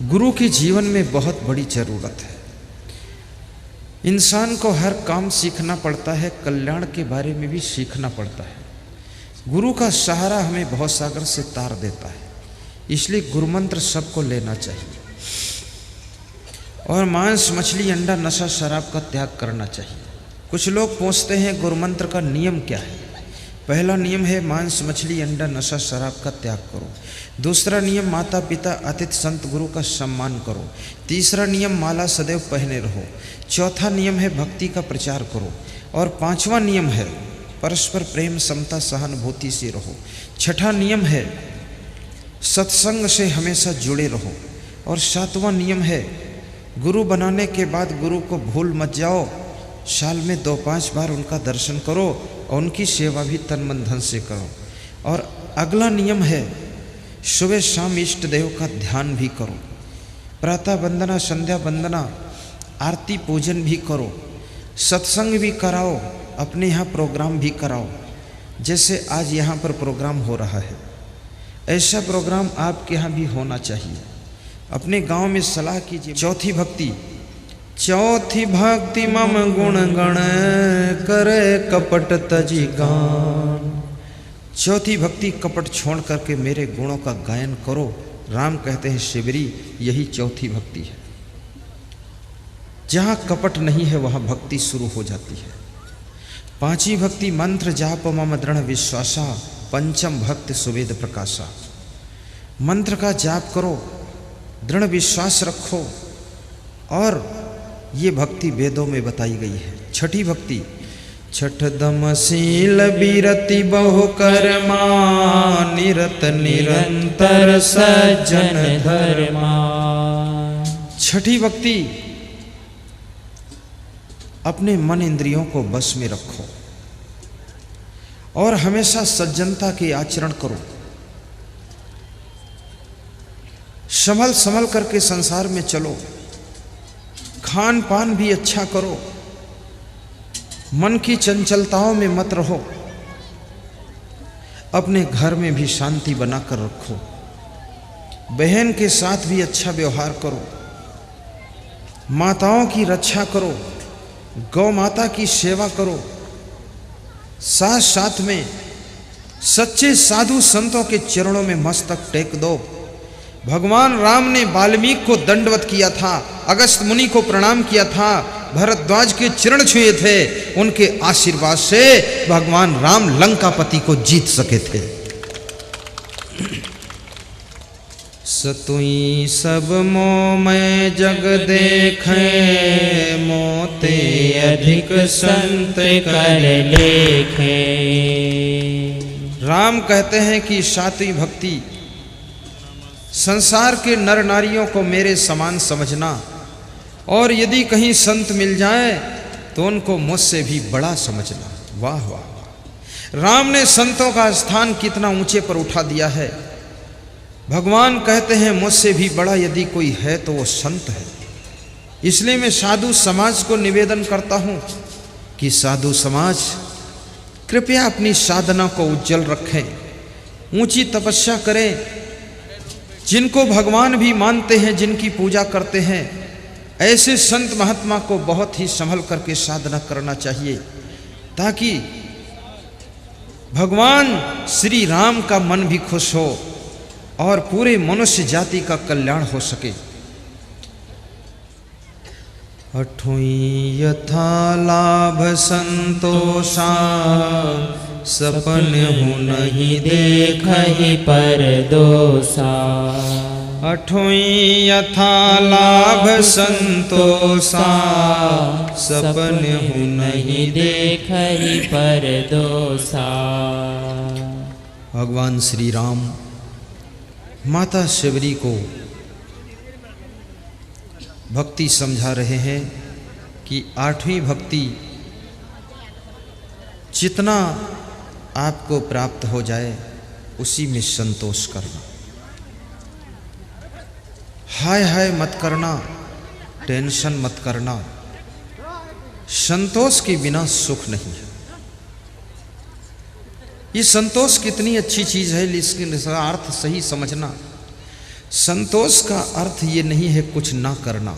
गुरु की जीवन में बहुत बड़ी जरूरत है। इंसान को हर काम सीखना पड़ता है, कल्याण के बारे में भी सीखना पड़ता है। गुरु का सहारा हमें भवसागर से तार देता है, इसलिए गुरु मंत्र सबको लेना चाहिए और मांस मछली अंडा नशा शराब का त्याग करना चाहिए। कुछ लोग पूछते हैं गुरु मंत्र का नियम क्या है। पहला नियम है मांस मछली अंडा नशा शराब का त्याग करो। दूसरा नियम माता पिता अतिथि संत गुरु का सम्मान करो। तीसरा नियम माला सदैव पहने रहो। चौथा नियम है भक्ति का प्रचार करो और पांचवा नियम है परस्पर प्रेम समता सहानुभूति से रहो। छठा नियम है सत्संग से हमेशा जुड़े रहो और सातवां नियम है गुरु बनाने के बाद गुरु को भूल मत जाओ। साल में 2-5 बार उनका दर्शन करो और उनकी सेवा भी तन मन धन से करो। और अगला नियम है सुबह शाम इष्ट देव का ध्यान भी करो, प्रातः वंदना संध्या वंदना आरती पूजन भी करो, सत्संग भी कराओ, अपने यहाँ प्रोग्राम भी कराओ। जैसे आज यहाँ पर प्रोग्राम हो रहा है, ऐसा प्रोग्राम आपके यहाँ भी होना चाहिए। अपने गांव में सलाह कीजिए। चौथी भक्ति मम गुण गण करे कपट तजी गान। चौथी भक्ति कपट छोड़ करके मेरे गुणों का गायन करो। राम कहते हैं शिवरी, यही चौथी भक्ति है। जहाँ कपट नहीं है वहाँ भक्ति शुरू हो जाती है। पांचवी भक्ति मंत्र जाप मम दृढ़ विश्वासा, पंचम भक्त सुवेद प्रकाशा। मंत्र का जाप करो, दृढ़ विश्वास रखो और ये भक्ति वेदों में बताई गई है। छठी भक्ति छठ दमशील बीरति बहु कर्मा, निरत निरंतर सज्जन धर्मा। छठी भक्ति अपने मन इंद्रियों को बस में रखो और हमेशा सज्जनता के आचरण करो। संभल संभल करके संसार में चलो, खान पान भी अच्छा करो, मन की चंचलताओं में मत रहो, अपने घर में भी शांति बनाकर रखो, बहन के साथ भी अच्छा व्यवहार करो, माताओं की रक्षा करो, गौ माता की सेवा करो, साथ साथ में सच्चे साधु संतों के चरणों में मस्तक टेक दो। भगवान राम ने वाल्मीकि को दंडवत किया था, अगस्त मुनि को प्रणाम किया था, भरद्वाज के चरण छुए थे। उनके आशीर्वाद से भगवान राम लंकापति को जीत सके थे। सतुई सब मोह मैं जग देखे, मोते अधिक संत कर लेखे। राम कहते हैं कि सातवीं भक्ति संसार के नर नारियों को मेरे समान समझना और यदि कहीं संत मिल जाए तो उनको मुझसे भी बड़ा समझना। वाह वाह, राम ने संतों का स्थान कितना ऊंचे पर उठा दिया है। भगवान कहते हैं मुझसे भी बड़ा यदि कोई है तो वो संत है। इसलिए मैं साधु समाज को निवेदन करता हूं कि साधु समाज कृपया अपनी साधना को उज्जवल रखें, ऊंची तपस्या करें। जिनको भगवान भी मानते हैं, जिनकी पूजा करते हैं, ऐसे संत महात्मा को बहुत ही संभल करके साधना करना चाहिए ताकि भगवान श्री राम का मन भी खुश हो और पूरे मनुष्य जाति का कल्याण हो सके। अठोई यथा लाभ संतोषा, सपन हूँ नहीं देखहि पर दोषा। अठोई यथा लाभ संतोषा, सपन हूँ नहीं देखहि पर दोषा। भगवान श्री राम माता शिवरी को भक्ति समझा रहे हैं कि आठवीं भक्ति जितना आपको प्राप्त हो जाए उसी में संतोष करना। हाय हाय मत करना, टेंशन मत करना। संतोष के बिना सुख नहीं है। ये संतोष कितनी अच्छी चीज है, इसका अर्थ सही समझना। संतोष का अर्थ ये नहीं है कुछ ना करना,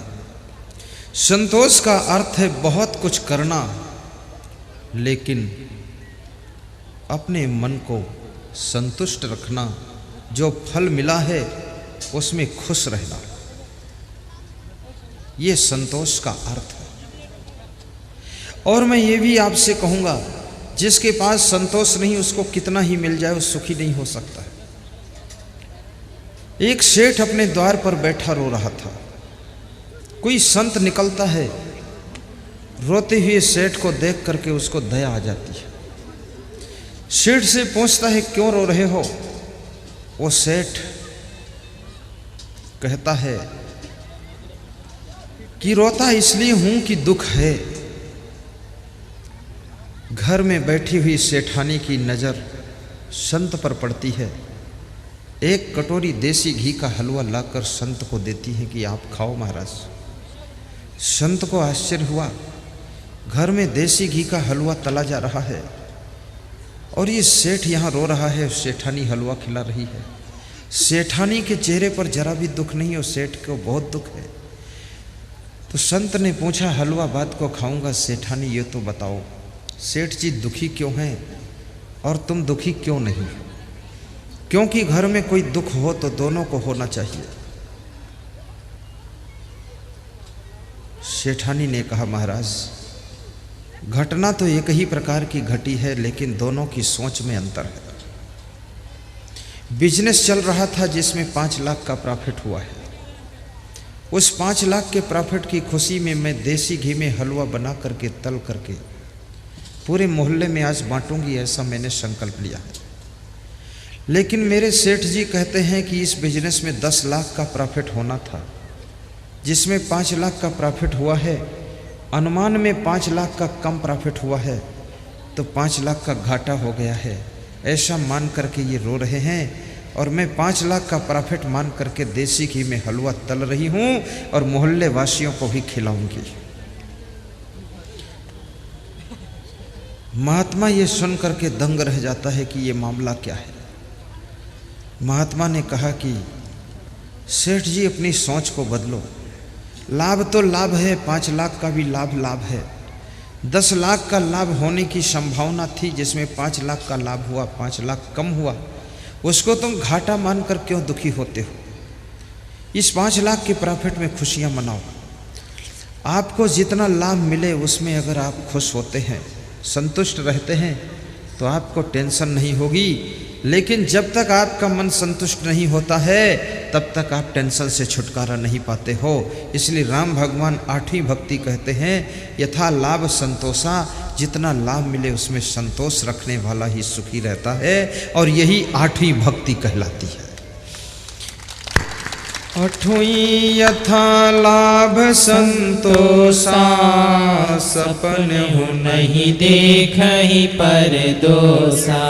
संतोष का अर्थ है बहुत कुछ करना, लेकिन अपने मन को संतुष्ट रखना, जो फल मिला है उसमें खुश रहना, ये संतोष का अर्थ है। और मैं ये भी आपसे कहूँगा, जिसके पास संतोष नहीं उसको कितना ही मिल जाए वो सुखी नहीं हो सकता है। एक सेठ अपने द्वार पर बैठा रो रहा था, कोई संत निकलता है, रोते हुए सेठ को देख करके उसको दया आ जाती है। सेठ से पूछता है क्यों रो रहे हो? वो सेठ कहता है कि रोता इसलिए हूं कि दुख है। घर में बैठी हुई सेठानी की नज़र संत पर पड़ती है, एक कटोरी देसी घी का हलवा लाकर संत को देती है कि आप खाओ महाराज। संत को आश्चर्य हुआ, घर में देसी घी का हलवा तला जा रहा है और ये सेठ यहाँ रो रहा है, सेठानी हलवा खिला रही है। सेठानी के चेहरे पर जरा भी दुख नहीं और सेठ को बहुत दुख है। तो संत ने पूछा, हलवा बाद को खाऊंगा, सेठानी ये तो बताओ सेठ जी दुखी क्यों हैं और तुम दुखी क्यों नहीं? क्योंकि घर में कोई दुख हो तो दोनों को होना चाहिए। सेठानी ने कहा, महाराज घटना तो एक ही प्रकार की घटी है, लेकिन दोनों की सोच में अंतर है। बिजनेस चल रहा था जिसमें 5 लाख का प्रॉफिट हुआ है। उस 5 लाख के प्रॉफिट की खुशी में मैं देसी घी में हलवा बना करके तल करके पूरे मोहल्ले में आज बांटूंगी, ऐसा मैंने संकल्प लिया है। लेकिन मेरे सेठ जी कहते हैं कि इस बिजनेस में 10 लाख का प्रॉफिट होना था, जिसमें 5 लाख का प्रॉफिट हुआ है। अनुमान में 5 लाख का कम प्रॉफिट हुआ है, तो 5 लाख का घाटा हो गया है, ऐसा मान करके ये रो रहे हैं। और मैं 5 लाख का प्रॉफिट मान करके देसी घी में हलवा तल रही हूँ और मोहल्ले वासियों को भी खिलाऊंगी। महात्मा ये सुन करके दंग रह जाता है कि ये मामला क्या है। महात्मा ने कहा कि सेठ जी अपनी सोच को बदलो, लाभ तो लाभ है, 5 लाख का भी लाभ है। 10 लाख का लाभ होने की संभावना थी, जिसमें 5 लाख का लाभ हुआ, 5 लाख कम हुआ, उसको तुम घाटा मानकर क्यों दुखी होते हो? इस 5 लाख के प्रॉफिट में खुशियां मनाओ। आपको जितना लाभ मिले उसमें अगर आप खुश होते हैं, संतुष्ट रहते हैं, तो आपको टेंशन नहीं होगी। लेकिन जब तक आपका मन संतुष्ट नहीं होता है, तब तक आप टेंशन से छुटकारा नहीं पाते हो। इसलिए राम भगवान 8वीं भक्ति कहते हैं, यथा लाभ संतोषा, जितना लाभ मिले उसमें संतोष रखने वाला ही सुखी रहता है, और यही 8वीं भक्ति कहलाती है। 8वीं यथा लाभ संतोषा, सपन हो नहीं देखहि पर दोषा।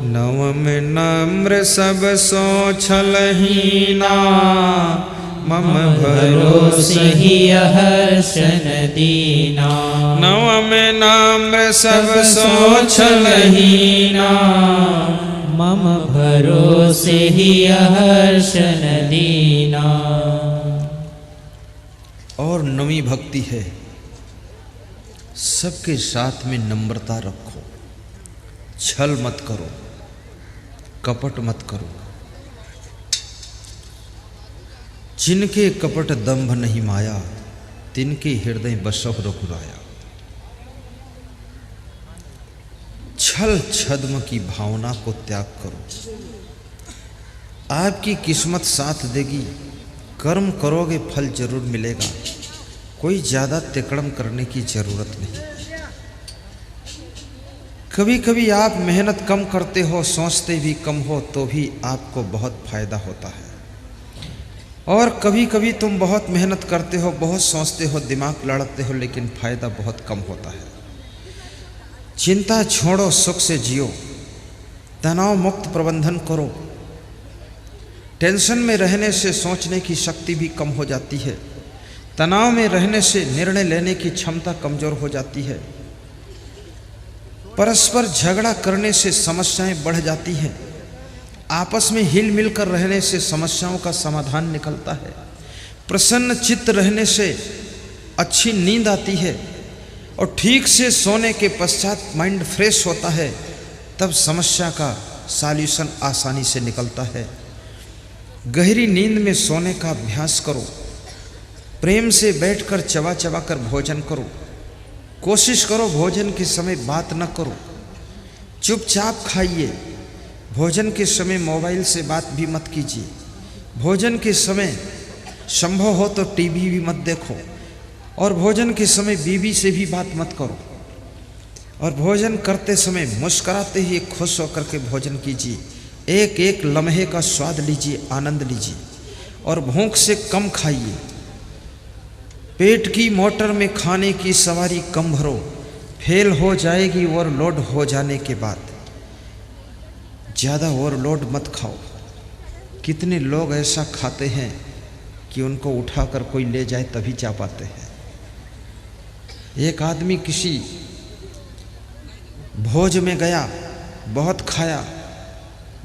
9 नम्र सब सो छलहीना, मम भरोसे ही हर्षन दीना। 9 नम्र सब सो छलहीना, मम भरोसे ही हर्षन दीना। और 9वीं भक्ति है, सबके साथ में नम्रता रखो, छल मत करो, कपट मत करो। जिनके कपट दंभ नहीं माया, तिनके हृदय बसव रघुराया। छल छद्म की भावना को त्याग करो, आपकी किस्मत साथ देगी। कर्म करोगे फल जरूर मिलेगा, कोई ज़्यादा तिकड़म करने की जरूरत नहीं। कभी कभी आप मेहनत कम करते हो, सोचते भी कम हो, तो भी आपको बहुत फायदा होता है। और कभी कभी तुम बहुत मेहनत करते हो, बहुत सोचते हो, दिमाग लड़ाते हो, लेकिन फायदा बहुत कम होता है। चिंता छोड़ो, सुख से जियो, तनाव मुक्त प्रबंधन करो। टेंशन में रहने से सोचने की शक्ति भी कम हो जाती है। तनाव में रहने से निर्णय लेने की क्षमता कमजोर हो जाती है। परस्पर झगड़ा करने से समस्याएं बढ़ जाती हैं। आपस में हिल मिल कर रहने से समस्याओं का समाधान निकलता है। प्रसन्न चित्त रहने से अच्छी नींद आती है और ठीक से सोने के पश्चात माइंड फ्रेश होता है, तब समस्या का सॉल्यूशन आसानी से निकलता है। गहरी नींद में सोने का अभ्यास करो। प्रेम से बैठकर चबा चबा कर भोजन करो। कोशिश करो भोजन के समय बात न करो, चुपचाप खाइए। भोजन के समय मोबाइल से बात भी मत कीजिए। भोजन के समय संभव हो तो टीवी भी मत देखो, और भोजन के समय बीवी से भी बात मत करो। और भोजन करते समय मुस्कुराते ही खुश होकर के भोजन कीजिए। एक एक लम्हे का स्वाद लीजिए, आनंद लीजिए, और भूख से कम खाइए। पेट की मोटर में खाने की सवारी कम भरो, फेल हो जाएगी ओवरलोड हो जाने के बाद। ज़्यादा ओवरलोड मत खाओ। कितने लोग ऐसा खाते हैं कि उनको उठाकर कोई ले जाए तभी जा पाते हैं। एक आदमी किसी भोज में गया, बहुत खाया,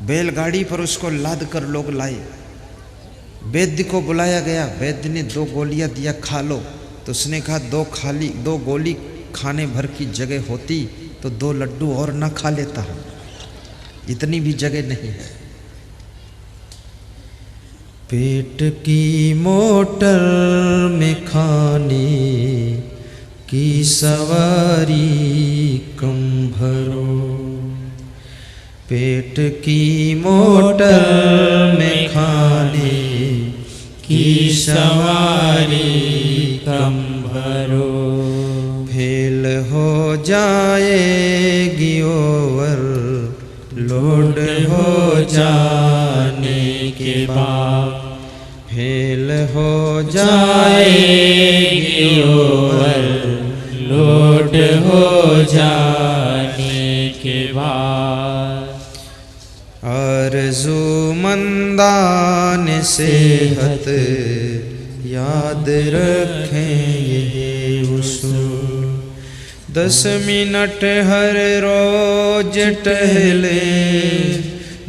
बैलगाड़ी पर उसको लाद कर लोग लाए। वैद्य को बुलाया गया, वैद्य ने 2 गोलियां दिया, खा लो। तो उसने कहा 2 गोली खाने भर की जगह होती तो 2 लड्डू और ना खा लेता हूँ, इतनी भी जगह नहीं है। पेट की मोटर में खाने की सवारी कम भरो, पेट की मोटर में खाने की सवारी कम भरो। फेल हो जाएगी ओवर लोड हो जाने के बाद, फेल हो जाएगी ओवर लोड हो जाने के बाद। आरज़ूमंदान सेहत याद रखें ये उसूल। 10 मिनट हर रोज टहले,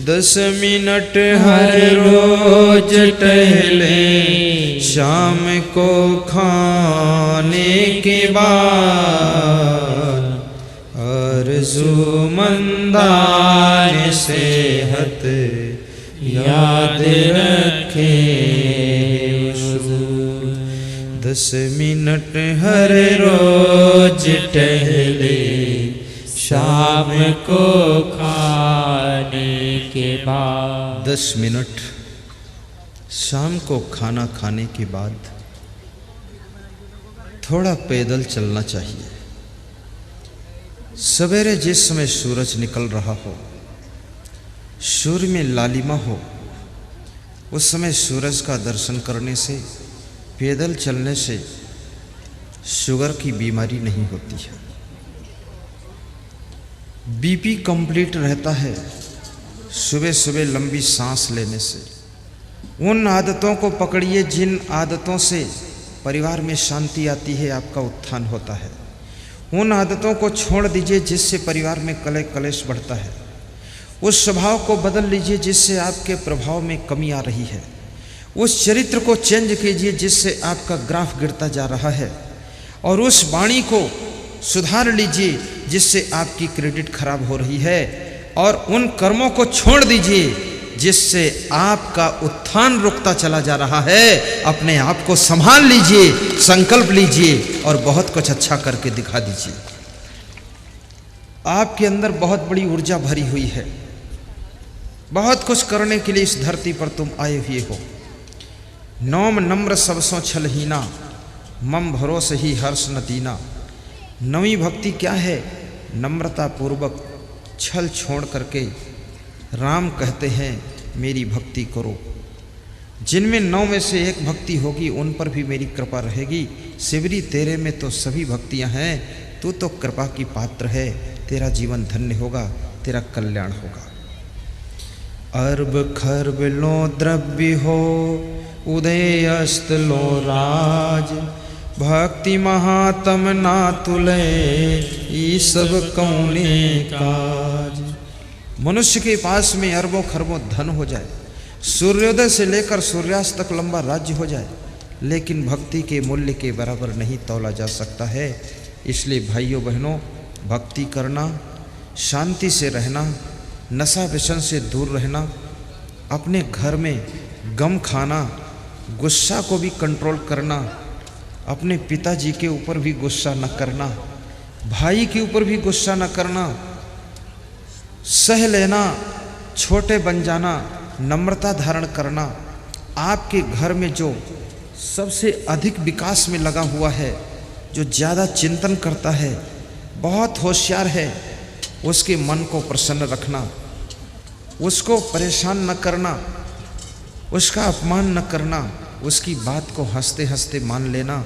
10 मिनट हर रोज टहले, शाम को खाने के बाद। आरज़ूमंदान सेहत याद रखे 10 मिनट हर रोज टहले, शाम को खाने के बाद। 10 मिनट शाम को खाना खाने के बाद थोड़ा पैदल चलना चाहिए। सवेरे जिस समय सूरज निकल रहा हो, सूर्य में लालिमा हो, उस समय सूरज का दर्शन करने से, पैदल चलने से शुगर की बीमारी नहीं होती है। बीपी कंप्लीट रहता है सुबह सुबह लंबी सांस लेने से। उन आदतों को पकड़िए जिन आदतों से परिवार में शांति आती है, आपका उत्थान होता है। उन आदतों को छोड़ दीजिए जिससे परिवार में कलह कलेश बढ़ता है। उस स्वभाव को बदल लीजिए जिससे आपके प्रभाव में कमी आ रही है। उस चरित्र को चेंज कीजिए जिससे आपका ग्राफ गिरता जा रहा है। और उस वाणी को सुधार लीजिए जिससे आपकी क्रेडिट खराब हो रही है। और उन कर्मों को छोड़ दीजिए जिससे आपका उत्थान रुकता चला जा रहा है। अपने आप को संभाल लीजिए, संकल्प लीजिए और बहुत कुछ अच्छा करके दिखा दीजिए। आपके अंदर बहुत बड़ी ऊर्जा भरी हुई है। बहुत कुछ करने के लिए इस धरती पर तुम आए हुए हो। नौम नम्र सबसों छलहीना, मम भरोस ही हर्ष न दीना। नवी भक्ति क्या है? नम्रता पूर्वक छल छोड़ करके राम कहते हैं मेरी भक्ति करो। जिनमें 9 में से एक भक्ति होगी उन पर भी मेरी कृपा रहेगी। शिवरी तेरे में तो सभी भक्तियां हैं, तू तो कृपा की पात्र है। तेरा जीवन धन्य होगा, तेरा कल्याण होगा। अर्ब खर्ब लो द्रव्य हो, उदय अस्त लो राज। भक्ति महात्म ना तुले, ई सब कौने काज। मनुष्य के पास में अरबों खरबों धन हो जाए, सूर्योदय से लेकर सूर्यास्त तक लंबा राज्य हो जाए, लेकिन भक्ति के मूल्य के बराबर नहीं तौला जा सकता है। इसलिए भाइयों बहनों, भक्ति करना, शांति से रहना, नशा व्यसन से दूर रहना, अपने घर में गम खाना, गुस्सा को भी कंट्रोल करना, अपने पिताजी के ऊपर भी गुस्सा न करना, भाई के ऊपर भी गुस्सा न करना, सह लेना, छोटे बन जाना, नम्रता धारण करना। आपके घर में जो सबसे अधिक विकास में लगा हुआ है, जो ज़्यादा चिंतन करता है, बहुत होशियार है, उसके मन को प्रसन्न रखना, उसको परेशान न करना, उसका अपमान न करना, उसकी बात को हंसते हंसते मान लेना,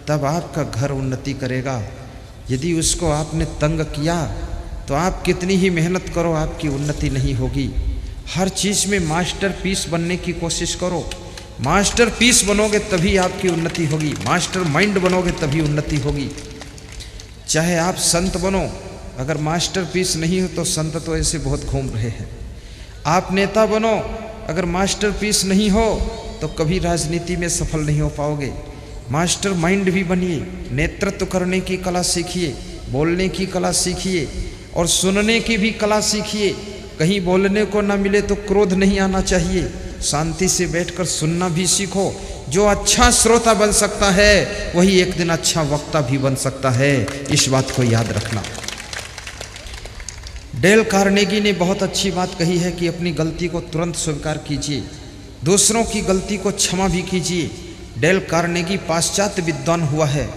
तब आपका घर उन्नति करेगा। यदि उसको आपने तंग किया तो आप कितनी ही मेहनत करो, आपकी उन्नति नहीं होगी। हर चीज़ में मास्टरपीस बनने की कोशिश करो। मास्टरपीस बनोगे तभी आपकी उन्नति होगी, मास्टर माइंड बनोगे तभी उन्नति होगी। चाहे आप संत बनो, अगर मास्टरपीस नहीं हो तो संत तो ऐसे बहुत घूम रहे हैं। आप नेता बनो, अगर मास्टरपीस नहीं हो तो कभी राजनीति में सफल नहीं हो पाओगे। मास्टर माइंड भी बनिए, नेतृत्व करने की कला सीखिए, बोलने की कला सीखिए और सुनने की भी कला सीखिए। कहीं बोलने को ना मिले तो क्रोध नहीं आना चाहिए, शांति से बैठकर सुनना भी सीखो। जो अच्छा श्रोता बन सकता है वही एक दिन अच्छा वक्ता भी बन सकता है, इस बात को याद रखना। डेल कार्नेगी ने बहुत अच्छी बात कही है कि अपनी गलती को तुरंत स्वीकार कीजिए, दूसरों की गलती को क्षमा भी कीजिए। डेल कार्नेगी पाश्चात्य विद्वान हुआ है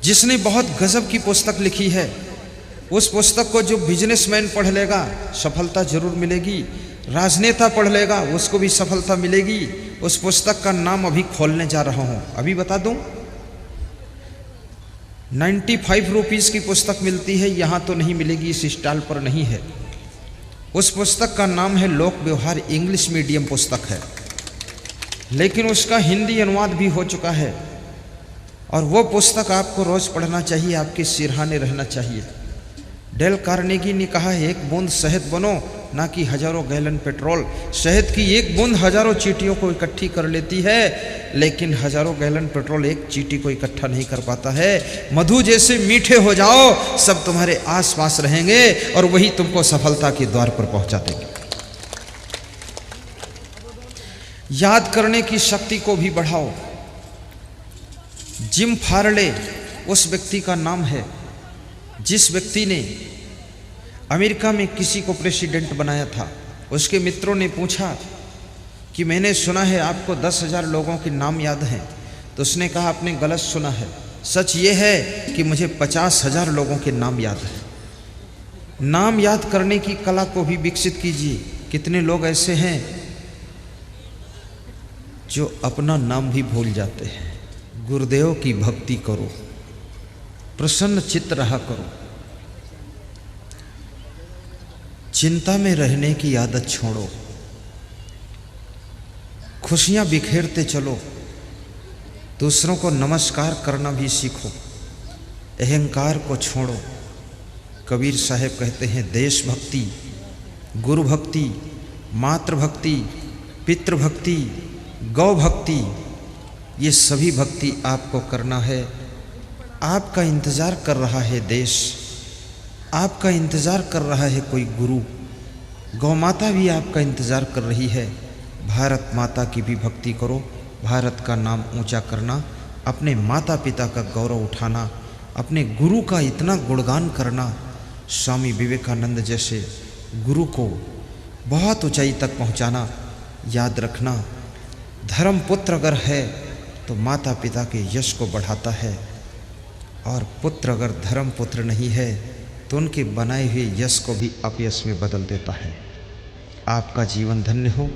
जिसने बहुत गजब की पुस्तक लिखी है। उस पुस्तक को जो बिजनेसमैन पढ़ लेगा सफलता जरूर मिलेगी, राजनेता पढ़ लेगा उसको भी सफलता मिलेगी। उस पुस्तक का नाम अभी खोलने जा रहा हूँ, अभी बता दूँ। 95 रुपीज़ की पुस्तक मिलती है, यहाँ तो नहीं मिलेगी, इस स्टॉल पर नहीं है। उस पुस्तक का नाम है लोक व्यवहार, इंग्लिश मीडियम पुस्तक है, लेकिन उसका हिंदी अनुवाद भी हो चुका है। और वो पुस्तक आपको रोज़ पढ़ना चाहिए, आपके सिरहाने रहना चाहिए। डेल कार्नेगी ने कहा है, एक बूंद शहद बनो ना कि हजारों गैलन पेट्रोल। शहद की एक बूंद हजारों चींटियों को इकट्ठी कर लेती है, लेकिन हजारों गैलन पेट्रोल एक चींटी को इकट्ठा नहीं कर पाता है। मधु जैसे मीठे हो जाओ, सब तुम्हारे आसपास रहेंगे और वही तुमको सफलता के द्वार पर पहुंचा देंगे। याद करने की शक्ति को भी बढ़ाओ। जिम फार्ले उस व्यक्ति का नाम है जिस व्यक्ति ने अमेरिका में किसी को प्रेसिडेंट बनाया था। उसके मित्रों ने पूछा कि मैंने सुना है आपको 10,000 लोगों के नाम याद हैं। तो उसने कहा आपने गलत सुना है, सच ये है कि मुझे 50,000 लोगों के नाम याद हैं। नाम याद करने की कला को भी विकसित कीजिए। कितने लोग ऐसे हैं जो अपना नाम भी भूल जाते हैं। गुरुदेव की भक्ति करो, प्रसन्न चित्त रहा करो, चिंता में रहने की आदत छोड़ो, खुशियां बिखेरते चलो, दूसरों को नमस्कार करना भी सीखो, अहंकार को छोड़ो। कबीर साहब कहते हैं देशभक्ति, गुरु भक्ति, मातृभक्ति, पितृभक्ति, गौ भक्ति, ये सभी भक्ति आपको करना है। आपका इंतज़ार कर रहा है देश, आपका इंतज़ार कर रहा है कोई गुरु, गौ माता भी आपका इंतज़ार कर रही है। भारत माता की भी भक्ति करो, भारत का नाम ऊंचा करना, अपने माता पिता का गौरव उठाना, अपने गुरु का इतना गुणगान करना। स्वामी विवेकानंद जैसे गुरु को बहुत ऊंचाई तक पहुंचाना। याद रखना, धर्म पुत्र अगर है तो माता पिता के यश को बढ़ाता है, और पुत्र अगर धर्म पुत्र नहीं है तो उनके बनाए हुए यश को भी अपयश में बदल देता है। आपका जीवन धन्य हो।